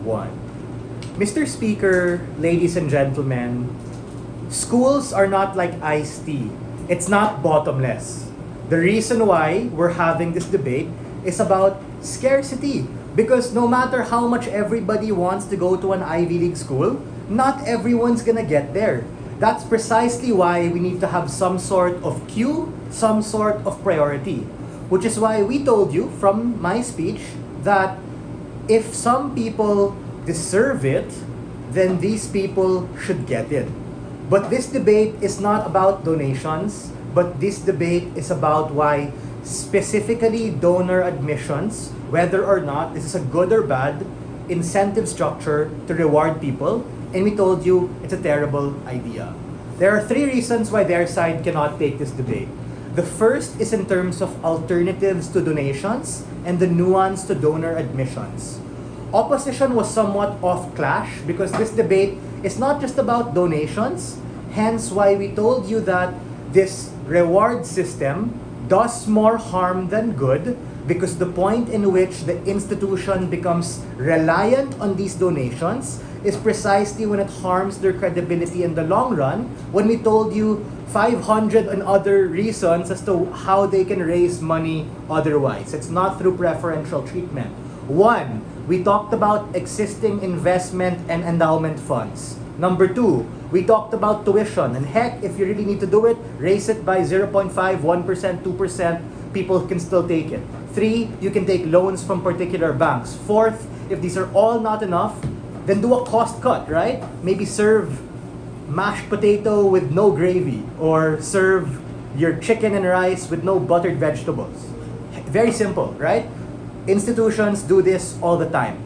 1. Mr. Speaker, ladies and gentlemen, schools are not like iced tea. It's not bottomless. The reason why we're having this debate is about scarcity. Because no matter how much everybody wants to go to an Ivy League school, not everyone's gonna get there. That's precisely why we need to have some sort of queue, some sort of priority. Which is why we told you from my speech that if some people deserve it, then these people should get it. But this debate is not about donations, but this debate is about why specifically donor admissions, whether or not this is a good or bad incentive structure to reward people, and we told you it's a terrible idea. There are 3 reasons why their side cannot take this debate. The first is in terms of alternatives to donations and the nuance to donor admissions. Opposition was somewhat off clash because this debate is not just about donations, hence why we told you that this reward system does more harm than good because the point in which the institution becomes reliant on these donations is precisely when it harms their credibility in the long run, when we told you 500 and other reasons as to how they can raise money otherwise. It's not through preferential treatment. 1, we talked about existing investment and endowment funds. Number 2, we talked about tuition. And heck, if you really need to do it, raise it by 0.5, 1%, 2%, people can still take it. 3, you can take loans from particular banks. 4th, if these are all not enough, then do a cost cut, right? Maybe serve mashed potato with no gravy, or serve your chicken and rice with no buttered vegetables. Very simple, right? Institutions do this all the time.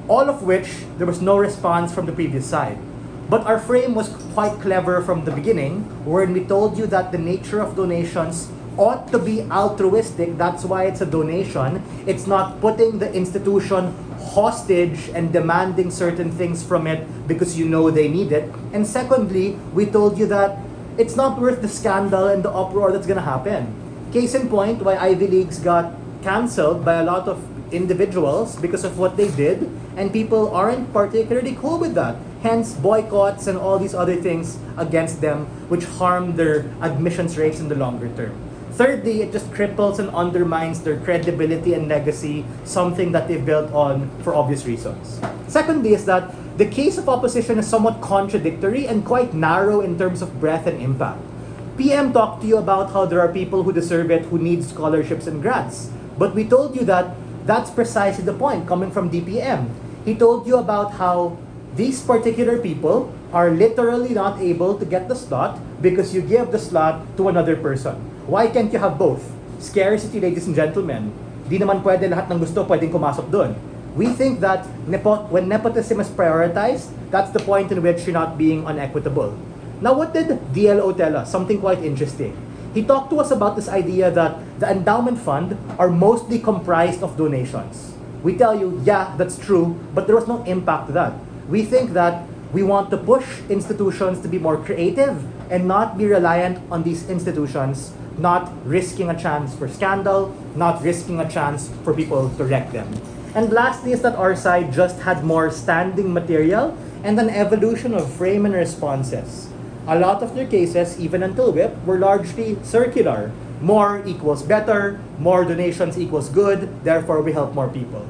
All of which, there was no response from the previous side. But our frame was quite clever from the beginning, wherein we told you that the nature of donations ought to be altruistic. That's why it's a donation. It's not putting the institution hostage and demanding certain things from it because you know they need it. And secondly, we told you that it's not worth the scandal and the uproar that's gonna happen. Case in point, why Ivy Leagues got cancelled by a lot of individuals because of what they did, and people aren't particularly cool with that. Hence, boycotts and all these other things against them, which harm their admissions rates in the longer term. Thirdly, it just cripples and undermines their credibility and legacy, something that they've built on for obvious reasons. Secondly is that the case of opposition is somewhat contradictory and quite narrow in terms of breadth and impact. PM talked to you about how there are people who deserve it, who need scholarships and grants. But we told you that that's precisely the point coming from DPM. He told you about how these particular people are literally not able to get the slot because you give the slot to another person. Why can't you have both? Scarcity, ladies and gentlemen. Di naman pwede lahat ng gusto pwedeng kumasok doon. We think that when nepotism is prioritized, that's the point in which you're not being unequitable. Now, what did DLO tell us? Something quite interesting. He talked to us about this idea that the endowment fund are mostly comprised of donations. We tell you, yeah, that's true, but there was no impact to that. We think that we want to push institutions to be more creative and not be reliant on these institutions, not risking a chance for scandal, not risking a chance for people to wreck them. And lastly is that our side just had more standing material and an evolution of frame and responses. A lot of their cases, even until WIP, were largely circular. More equals better, more donations equals good, therefore we help more people.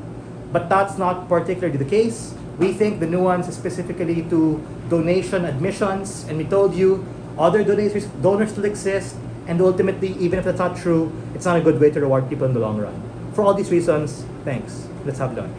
But that's not particularly the case. We think the nuance is specifically to donation admissions, and we told you other donors still exist, and ultimately, even if that's not true, it's not a good way to reward people in the long run. For all these reasons, thanks. Let's have lunch.